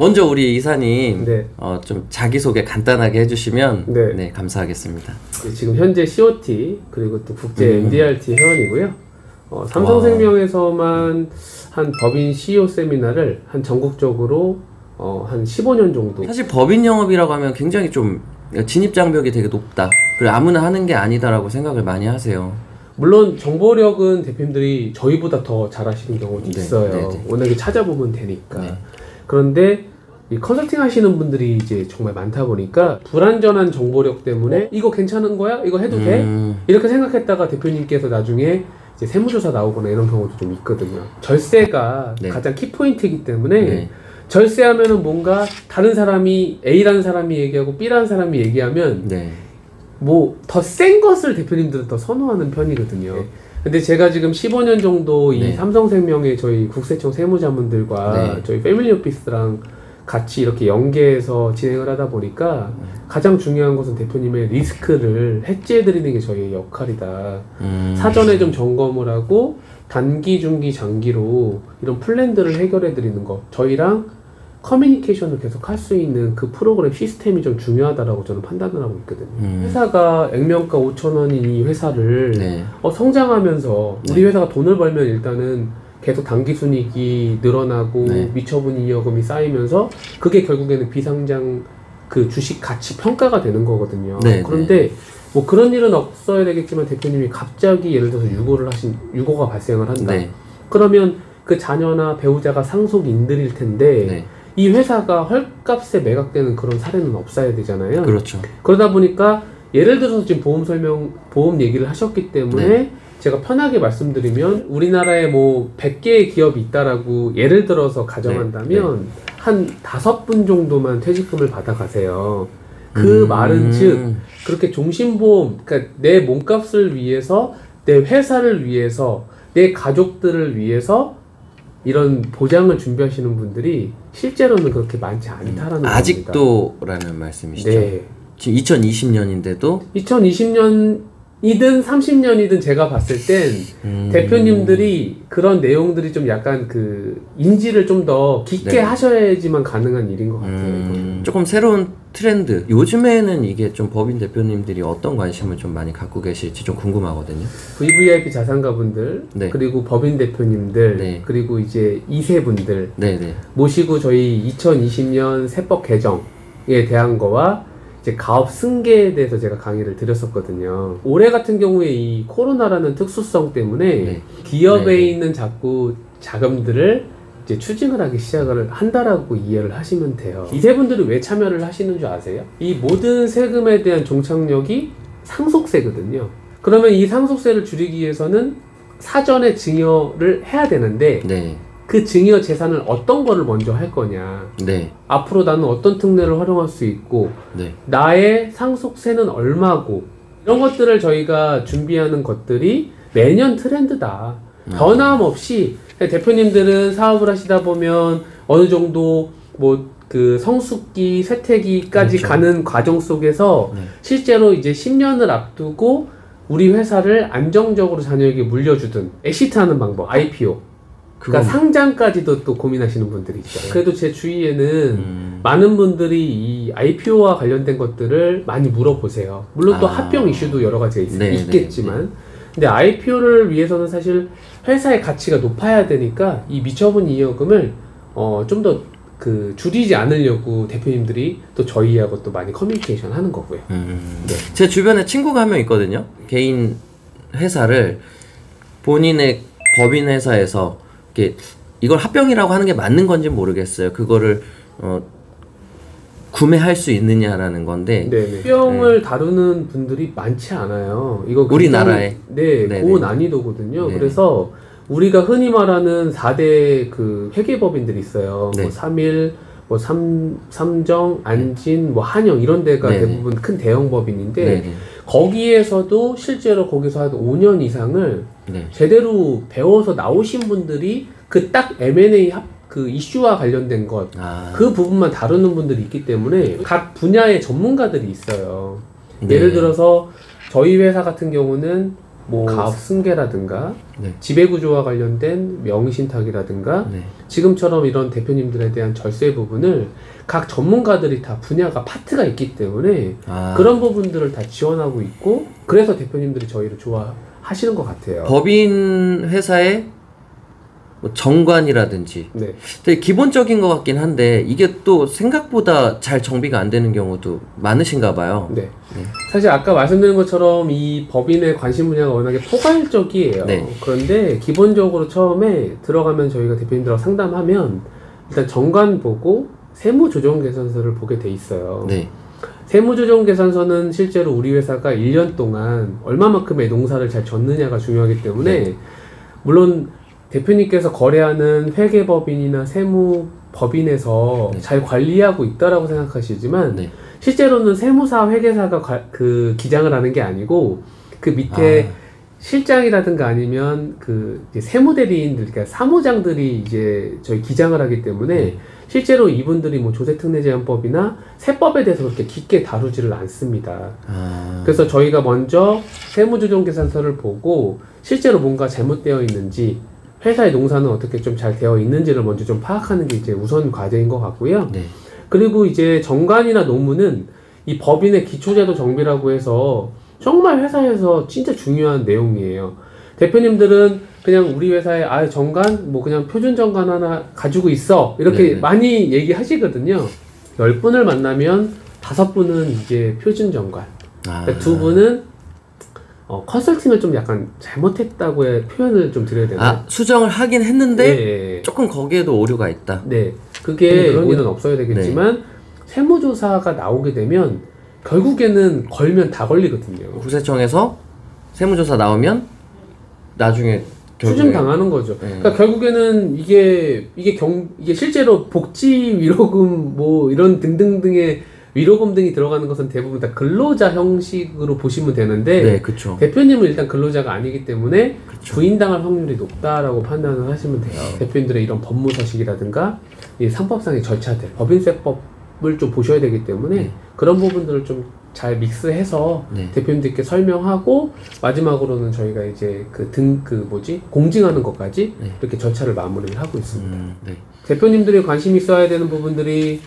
먼저 우리 이사님 네. 좀 자기소개 간단하게 해주시면 네. 네, 감사하겠습니다. 지금 현재 COT 그리고 또 국제 MDRT 회원이고요. 삼성생명에서만 한 법인 CEO 세미나를 한 전국적으로 한 15년 정도. 사실 법인 영업이라고 하면 굉장히 좀 진입장벽이 되게 높다. 그리고 아무나 하는 게 아니다라고 생각을 많이 하세요. 물론 정보력은 대표님들이 저희보다 더 잘하시는 경우도 있어요. 워낙에 찾아보면 되니까. 그런데 이 컨설팅 하시는 분들이 이제 정말 많다 보니까 불완전한 정보력 때문에 이거 괜찮은 거야? 이거 해도 돼? 이렇게 생각했다가 대표님께서 나중에 이제 세무조사 나오거나 이런 경우도 좀 있거든요. 절세가 가장 키포인트이기 때문에 절세하면은 뭔가 다른 사람이 A라는 사람이 얘기하고 B라는 사람이 얘기하면 뭐 더 센 것을 대표님들은 더 선호하는 편이거든요. 근데 제가 지금 15년 정도 이 삼성생명의 저희 국세청 세무자분들과 저희 패밀리 오피스랑 같이 이렇게 연계해서 진행을 하다 보니까 가장 중요한 것은 대표님의 리스크를 해지해드리는 게 저희의 역할이다. 사전에 좀 점검을 하고 단기, 중기, 장기로 이런 플랜들을 해결해드리는 거. 저희랑 커뮤니케이션을 계속 할 수 있는 그 프로그램 시스템이 좀 중요하다라고 저는 판단을 하고 있거든요. 회사가 액면가 5,000원인 이 회사를 성장하면서 우리 회사가 돈을 벌면 일단은 계속 당기순이익이 늘어나고 미처분이익금이 쌓이면서 그게 결국에는 비상장 그 주식 가치 평가가 되는 거거든요. 그런데 뭐 그런 일은 없어야 되겠지만 대표님이 갑자기 예를 들어서 유고가 발생을 한다. 그러면 그 자녀나 배우자가 상속인들일 텐데 이 회사가 헐값에 매각되는 그런 사례는 없어야 되잖아요. 그렇죠. 그러다 보니까 예를 들어서 지금 보험 얘기를 하셨기 때문에 제가 편하게 말씀드리면 우리나라에 뭐 100개의 기업이 있다라고 예를 들어서 가정한다면 한 5분 정도만 퇴직금을 받아가세요. 그 말은 즉 그렇게 종신보험, 그러니까 내 몸값을 위해서, 내 회사를 위해서, 내 가족들을 위해서 이런 보장을 준비하시는 분들이 실제로는 그렇게 많지 않다라는 아직도라는 말씀이시죠? 지금 2020년인데도 2020년이든 30년이든 제가 봤을 땐 대표님들이 그런 내용들이 좀 약간 그 인지를 좀 더 깊게 하셔야지만 가능한 일인 것 같아요. 조금 새로운 트렌드, 요즘에는 이게 좀 법인 대표님들이 어떤 관심을 좀 많이 갖고 계실지 좀 궁금하거든요. VVIP 자산가분들, 그리고 법인 대표님들, 그리고 이제 2세분들 모시고 저희 2020년 세법 개정에 대한 거와 이제 가업 승계에 대해서 제가 강의를 드렸었거든요. 올해 같은 경우에 이 코로나라는 특수성 때문에 기업에 있는 자꾸 자금들을 이제 추징을 하기 시작을 한다라고 이해를 하시면 돼요. 이 세 분들이 왜 참여를 하시는 줄 아세요? 이 모든 세금에 대한 종착역이 상속세거든요. 그러면 이 상속세를 줄이기 위해서는 사전에 증여를 해야 되는데 그 증여 재산을 어떤 거를 먼저 할 거냐, 앞으로 나는 어떤 특례를 활용할 수 있고 나의 상속세는 얼마고, 이런 것들을 저희가 준비하는 것들이 매년 트렌드다. 변함없이 대표님들은 사업을 하시다 보면 어느 정도 뭐 그 성숙기, 쇠퇴기까지 가는 과정 속에서 실제로 이제 10년을 앞두고 우리 회사를 안정적으로 자녀에게 물려주든 엑시트하는 방법, IPO, 그러니까 상장까지도 또 고민하시는 분들이 있어요. 그래도 제 주위에는 많은 분들이 이 IPO와 관련된 것들을 많이 물어보세요. 물론 또 합병 이슈도 여러 가지가 있겠지만 근데 IPO를 위해서는 사실 회사의 가치가 높아야 되니까 이 미처분 이익금을 좀 더 그 줄이지 않으려고 대표님들이 또 저희하고 또 많이 커뮤니케이션 하는 거고요. 제 주변에 친구가 한 명 있거든요. 개인 회사를 본인의 법인 회사에서 이걸 합병이라고 하는 게 맞는 건지 모르겠어요. 그거를 구매할 수 있느냐라는 건데 합병을 다루는 분들이 많지 않아요. 이거 우리나라에 고난이도거든요. 그래서 우리가 흔히 말하는 4대 그 회계법인들이 있어요. 뭐 3일, 뭐 삼정, 안진, 뭐 한영 이런 데가 대부분 큰 대형 법인인데 거기에서도 실제로 거기서 한 5년 이상을 제대로 배워서 나오신 분들이 그 딱 M&A 그 이슈와 관련된 것, 그 부분만 다루는 분들이 있기 때문에 각 분야의 전문가들이 있어요. 예를 들어서 저희 회사 같은 경우는 뭐 가업 승계라든가 네. 지배구조와 관련된 명의신탁이라든가 네. 지금처럼 이런 대표님들에 대한 절세 부분을 각 전문가들이 다 분야가 파트가 있기 때문에 그런 부분들을 다 지원하고 있고 그래서 대표님들이 저희를 좋아하시는 것 같아요. 법인 회사의 뭐 정관이라든지 네. 되게 기본적인 것 같긴 한데 이게 또 생각보다 잘 정비가 안 되는 경우도 많으신가 봐요. 네. 네. 사실 아까 말씀드린 것처럼 이 법인의 관심 분야가 워낙에 포괄적이에요. 네. 그런데 기본적으로 처음에 들어가면 저희가 대표님들하고 상담하면 일단 정관 보고 세무조정계산서를 보게 돼 있어요. 네. 세무조정계산서는 실제로 우리 회사가 1년 동안 얼마만큼의 농사를 잘 졌느냐가 중요하기 때문에 네. 물론 대표님께서 거래하는 회계법인이나 세무법인에서 네. 잘 관리하고 있다라고 생각하시지만 네. 실제로는 세무사, 회계사가 그 기장을 하는 게 아니고 그 밑에 실장이라든가 아니면 그 세무대리인들, 그러니까 사무장들이 이제 저희 기장을 하기 때문에 네. 실제로 이분들이 뭐 조세특례제한법이나 세법에 대해서 그렇게 깊게 다루지를 않습니다. 그래서 저희가 먼저 세무조정계산서를 보고 실제로 뭔가 잘못되어 있는지 회사의 농사는 어떻게 좀 잘 되어 있는지를 먼저 좀 파악하는 게 이제 우선 과제인 것 같고요. 네. 그리고 이제 정관이나 노무는 이 법인의 기초제도 정비라고 해서 정말 회사에서 진짜 중요한 내용이에요. 대표님들은 그냥 우리 회사에 정관 뭐 그냥 표준 정관 하나 가지고 있어 이렇게 네네. 많이 얘기하시거든요. 10분을 만나면 5분은 이제 표준 정관, 그러니까 2분은 컨설팅을 좀 약간 잘못했다고의 표현을 좀 드려야 되나요? 수정을 하긴 했는데 네. 조금 거기에도 오류가 있다. 네, 그게 그런 일은 없어야 되겠지만 네. 세무조사가 나오게 되면 결국에는 걸면 다 걸리거든요. 국세청에서 세무조사 나오면 나중에 추징 당하는 거죠. 그러니까 결국에는 이게 실제로 복지 위로금 뭐 이런 등등등의 위로금 등이 들어가는 것은 대부분 다 근로자 형식으로 보시면 되는데 네, 그쵸. 대표님은 일단 근로자가 아니기 때문에 그쵸. 부인당할 확률이 높다라고 판단을 하시면 돼요. 대표님들의 이런 법무서식이라든가 이 상법상의 절차들, 법인세법을 좀 보셔야 되기 때문에 네. 그런 부분들을 좀 잘 믹스해서 네. 대표님들께 설명하고 마지막으로는 저희가 이제 공증하는 것까지 네. 이렇게 절차를 마무리를 하고 있습니다. 네. 대표님들이 관심 있어야 되는 부분들이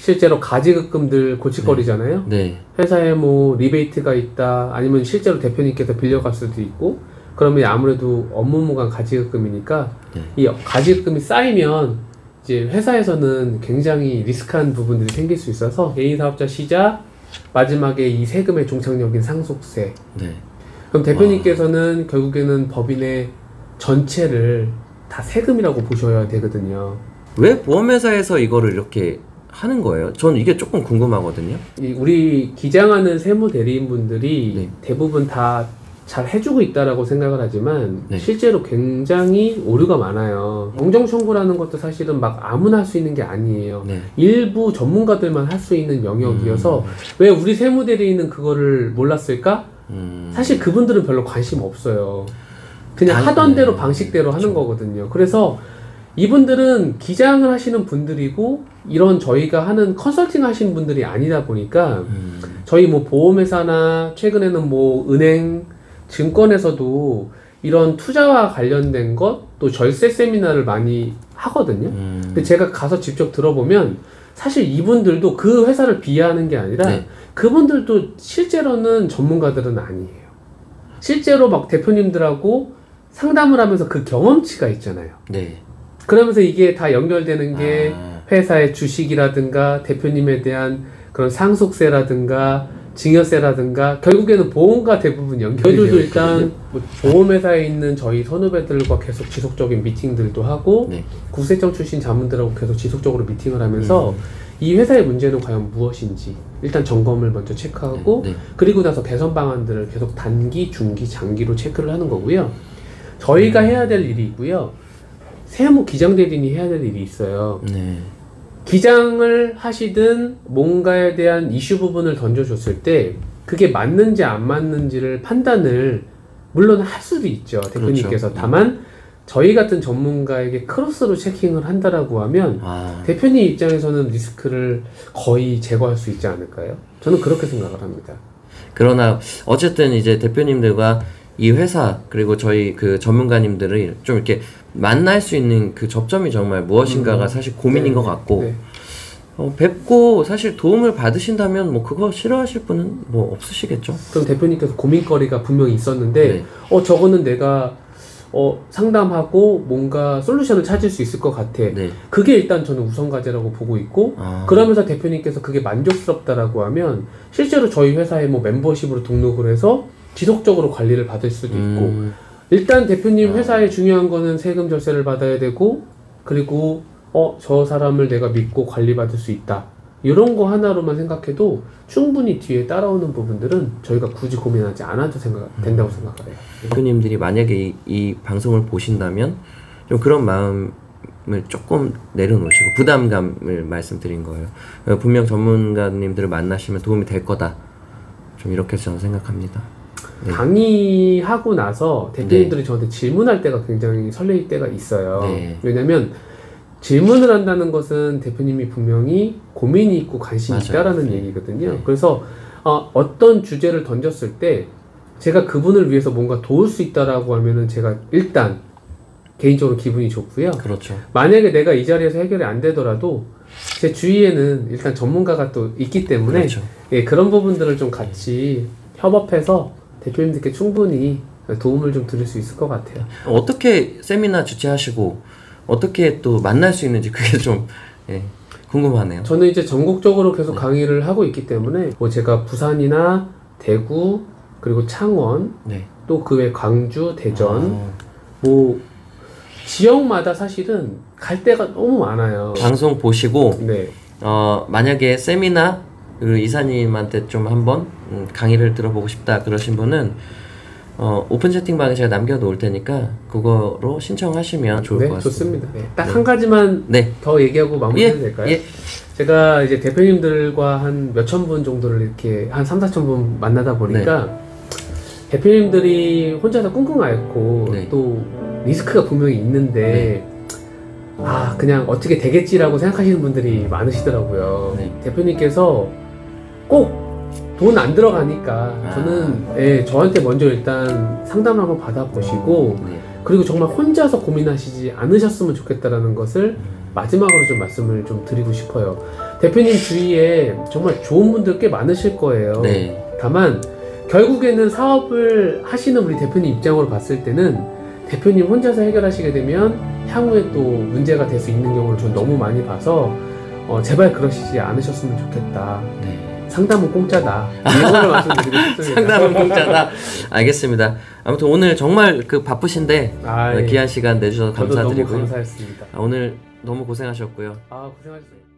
실제로 가지급금들 골칫거리잖아요. 네. 회사에 뭐 리베이트가 있다, 아니면 실제로 대표님께서 빌려갈 수도 있고, 그러면 아무래도 업무무관 가지급금이니까 네. 이 가지급금이 쌓이면 이제 회사에서는 굉장히 리스크한 부분들이 생길 수 있어서 개인사업자 시작, 마지막에 이 세금의 종착역인 상속세. 네. 그럼 대표님께서는 결국에는 법인의 전체를 다 세금이라고 보셔야 되거든요. 왜 보험회사에서 이거를 이렇게 하는 거예요? 저는 이게 조금 궁금하거든요. 우리 기장하는 세무대리인분들이 네. 대부분 다 잘 해주고 있다라고 생각을 하지만 네. 실제로 굉장히 오류가 많아요. 공정청구라는 것도 사실은 막 아무나 할 수 있는 게 아니에요. 네. 일부 전문가들만 할 수 있는 영역이어서 왜 우리 세무대리인은 그거를 몰랐을까? 사실 그분들은 별로 관심 없어요. 그냥 하던 대로 방식대로 하는 거거든요. 그래서 이분들은 기장을 하시는 분들이고 이런 저희가 하는 컨설팅 하시는 분들이 아니다 보니까 저희 뭐 보험회사나 최근에는 뭐 은행, 증권에서도 이런 투자와 관련된 것, 또 절세 세미나를 많이 하거든요. 근데 제가 가서 직접 들어보면 사실 이분들도 그 회사를 비하하는 게 아니라 네. 그분들도 실제로는 전문가들은 아니에요. 실제로 막 대표님들하고 상담을 하면서 그 경험치가 있잖아요. 네. 그러면서 이게 다 연결되는 게 회사의 주식이라든가 대표님에 대한 그런 상속세라든가 증여세라든가 결국에는 보험과 대부분 저희들도 일단 뭐 보험회사에 있는 저희 선후배들과 계속 지속적인 미팅들도 하고 네. 국세청 출신 자문들하고 계속 지속적으로 미팅을 하면서 이 회사의 문제는 과연 무엇인지 일단 점검을 먼저 체크하고 네. 그리고 나서 개선 방안들을 계속 단기, 중기, 장기로 체크를 하는 거고요. 저희가 해야 될 일이 있고요. 세무 기장대리인이 해야 될 일이 있어요. 네. 기장을 하시든 뭔가에 대한 이슈 부분을 던져줬을 때 그게 맞는지 안 맞는지를 판단을 물론 할 수도 있죠. 대표님께서. 그렇죠. 다만 저희 같은 전문가에게 크로스로 체킹을 한다라고 하면 대표님 입장에서는 리스크를 거의 제거할 수 있지 않을까요? 저는 그렇게 생각을 합니다. 그러나 어쨌든 이제 대표님들과 이 회사 그리고 저희 그 전문가님들을 좀 이렇게 만날 수 있는 그 접점이 정말 무엇인가가 사실 고민인 것 같고 뵙고 사실 도움을 받으신다면 뭐 그거 싫어하실 분은 뭐 없으시겠죠. 그럼 대표님께서 고민거리가 분명히 있었는데 저거는 내가 상담하고 뭔가 솔루션을 찾을 수 있을 것 같아. 그게 일단 저는 우선과제라고 보고 있고 그러면서 대표님께서 그게 만족스럽다라고 하면 실제로 저희 회사에 뭐 멤버십으로 등록을 해서 지속적으로 관리를 받을 수도 있고 일단 대표님 회사에 중요한 거는 세금 절세를 받아야 되고 그리고 저 사람을 내가 믿고 관리받을 수 있다. 이런 거 하나로만 생각해도 충분히 뒤에 따라오는 부분들은 저희가 굳이 고민하지 않아도 된다고 생각해요. 대표님들이 만약에 이 방송을 보신다면 좀 그런 마음을 조금 내려놓으시고 부담감을 말씀드린 거예요. 분명 전문가님들을 만나시면 도움이 될 거다. 좀 이렇게 저는 생각합니다. 강의하고 나서 대표님들이 저한테 질문할 때가 굉장히 설레일 때가 있어요. 왜냐면 질문을 한다는 것은 대표님이 분명히 고민이 있고 관심이 있다라는 얘기거든요. 그래서 어떤 주제를 던졌을 때 제가 그분을 위해서 뭔가 도울 수 있다라고 하면은 제가 일단 개인적으로 기분이 좋고요. 만약에 내가 이 자리에서 해결이 안 되더라도 제 주위에는 일단 전문가가 또 있기 때문에 그런 부분들을 좀 같이 협업해서 대표님들께 충분히 도움을 좀 드릴 수 있을 것 같아요. 어떻게 세미나 주최하시고 어떻게 또 만날 수 있는지 그게 좀 궁금하네요. 저는 이제 전국적으로 계속 강의를 하고 있기 때문에 뭐 제가 부산이나 대구 그리고 창원 또 그 외 광주, 대전 뭐 지역마다 사실은 갈 데가 너무 많아요. 방송 보시고 만약에 세미나 그 이사님한테 좀 한번 강의를 들어보고 싶다 그러신 분은 오픈 채팅방에 제가 남겨놓을 테니까 그거로 신청하시면 좋을 것 같습니다. 좋습니다. 딱 한 가지만 더 얘기하고 마무리해도 될까요? 제가 이제 대표님들과 한 몇천 분 정도를 이렇게 한 3, 4천 분 만나다 보니까 대표님들이 혼자서 끙끙 앓고 또 리스크가 분명히 있는데 그냥 어떻게 되겠지라고 생각하시는 분들이 많으시더라고요. 대표님께서 꼭 돈 안 들어가니까 저는 저한테 먼저 일단 상담을 한번 받아보시고 그리고 정말 혼자서 고민하시지 않으셨으면 좋겠다라는 것을 마지막으로 좀 말씀을 좀 드리고 싶어요. 대표님 주위에 정말 좋은 분들 꽤 많으실 거예요. 다만 결국에는 사업을 하시는 우리 대표님 입장으로 봤을 때는 대표님 혼자서 해결하시게 되면 향후에 또 문제가 될 수 있는 경우를 전 너무 많이 봐서 제발 그러시지 않으셨으면 좋겠다. 상담은 공짜다. 이거를 말씀드리고 싶습니다. 상담은 공짜다. 알겠습니다. 아무튼 오늘 정말 그 바쁘신데 귀한 시간 내주셔서 감사드리고요. 저도 너무 감사했습니다. 오늘 너무 고생하셨고요. 고생하셨습니다.